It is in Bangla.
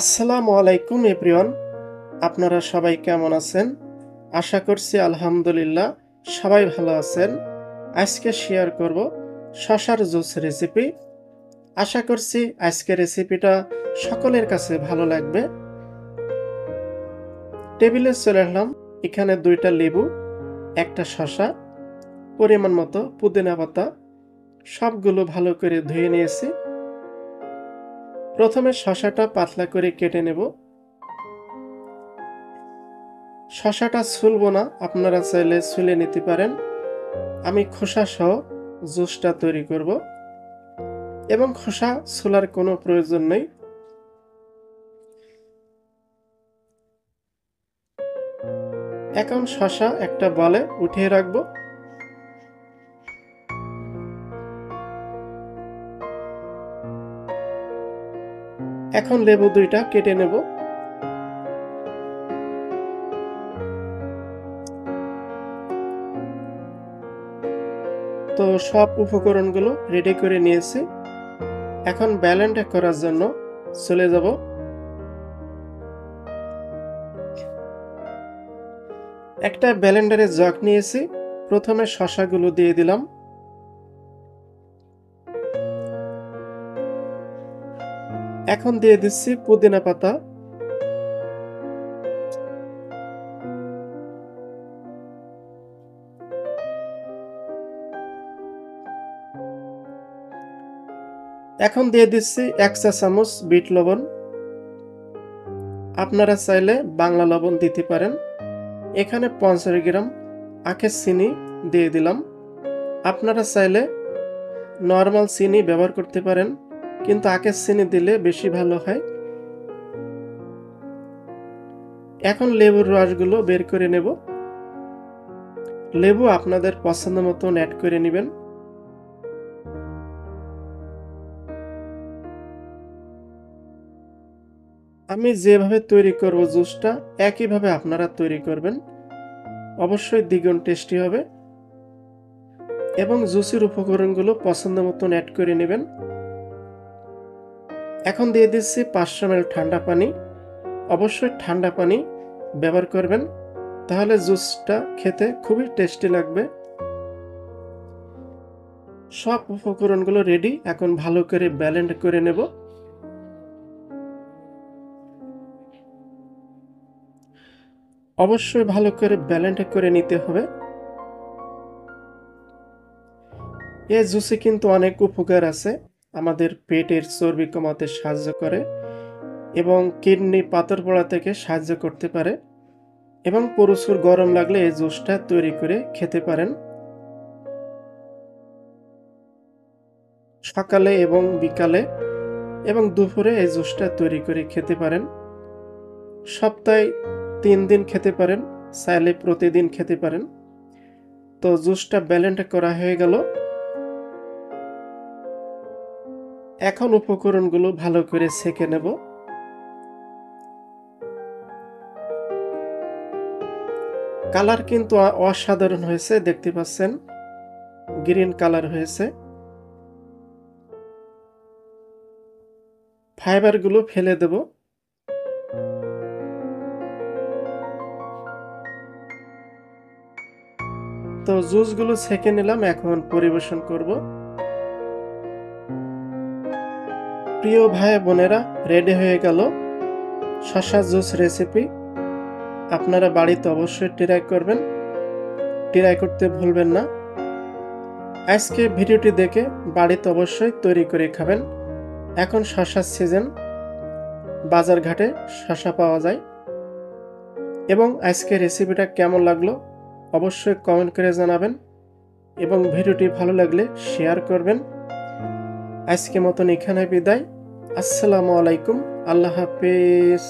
আসসালামু আলাইকুম এভরিওয়ান। আপনারা সবাই কেমন আছেন? আশা করছি আলহামদুলিল্লাহ সবাই ভালো আছেন। আজকে শেয়ার করব শশার জুস রেসিপি। আশা করছি আজকের রেসিপিটা সকলের কাছে ভালো লাগবে। টেবিলে চলে আসলাম। এখানে 2টা লেবু, একটা শশা, পরিমাণ মতো পুদিনা পাতা, সবগুলো ভালো করে ধুয়ে নিয়েছি। প্রথমে শশাটা পাতলা করে কেটে নেব। শশাটা ছুলবো না, আপনারা চাইলে ছুলে নিতে পারেন। আমি খোসা সহ জুসটা তৈরি করব এবং খোসা ছোলার কোনো প্রয়োজন নেই। এখন শশা একটা বলে উঠিয়ে রাখবো। এখন লেবু 2টা কেটে নেব। তো সব উপকরণগুলো রেডি করে নিয়েছি। এখন ব্লেন্ড করার জন্য চলে যাব। একটা ব্লেন্ডারে জগ নিয়েছি। প্রথমে শশাগুলো দিয়ে দিলাম। এখন দিয়ে দিচ্ছি পুদিনা পাতা, এখন দিয়ে দিচ্ছি 1 চা চামচ বিট লবণ। আপনারা চাইলে বাংলা লবণ দিতে পারেন। এখানে 50 গ্রাম আখের চিনি দিয়ে দিলাম। আপনারা চাইলে নরমাল চিনি ব্যবহার করতে পারেন, কিন্তু আখের চিনি দিলে বেশি ভালো হয়। এখন লেবুর রসগুলো বের করে নেব। লেবু আপনাদের পছন্দ মতন অ্যাড করে নেবেন। আমি যেভাবে তৈরি করব জুসটা, একইভাবে আপনারা তৈরি করবেন। অবশ্যই দ্বিগুণ টেস্টি হবে। এবং জুসের উপকরণগুলো পছন্দ মতন অ্যাড করে নেবেন। এখন দিয়ে দিচ্ছি 500 ml ঠান্ডা পানি। অবশ্যই ঠান্ডা পানি ব্যবহার করবেন, তাহলে জুসটা খেতে খুবই টেস্টি লাগবে। সব উপকরণগুলো রেডি। এখন ভালো করে ব্লেন্ড করে নেব। অবশ্যই ভালো করে ব্লেন্ড করে নিতে হবে। এই জুসে কিন্তু অনেক উপকার আছে। আমাদের পেটের চর্বি কমাতে সাহায্য করে এবং কিডনি পাথর পড়া থেকে সাহায্য করতে পারে। এবং প্রচুর গরম লাগলে এই জুসটা তৈরি করে খেতে পারেন। সকালে এবং বিকালে এবং দুপুরে এই জুসটা তৈরি করে খেতে পারেন। সপ্তাহে 3 দিন খেতে পারেন, চাইলে প্রতিদিন খেতে পারেন। তো জুসটা ব্লেন্ড করা হয়ে গেল। এখন উপকরণগুলো ভালো করে ছেঁকে নেব। কালার কিন্তু অসাধারণ হয়েছে, দেখতে পাচ্ছেন গ্রিন কালার হয়েছে। ফাইবারগুলো ফেলে দেব। তো জুসগুলো ছেঁকে নিলাম, এখন পরিবেশন করব। প্রিয় ভাই বোনেরা, রেডি হয়ে গেল শসা জুস রেসিপি। আপনারা বাড়িতে অবশ্যই ট্রাই করবেন, ট্রাই করতে ভুলবেন না। আজকে ভিডিওটি দেখে বাড়িতে অবশ্যই তৈরি করে খাবেন। এখন শসার সিজন, বাজার ঘাটে শসা পাওয়া যায়। এবং আজকে রেসিপিটা কেমন লাগলো অবশ্যই কমেন্ট করে জানাবেন এবং ভিডিওটি ভালো লাগলে শেয়ার করবেন। আজকে মতন এখানে বিদায়। আসসালামু আলাইকুম, আল্লাহ হাফেজ।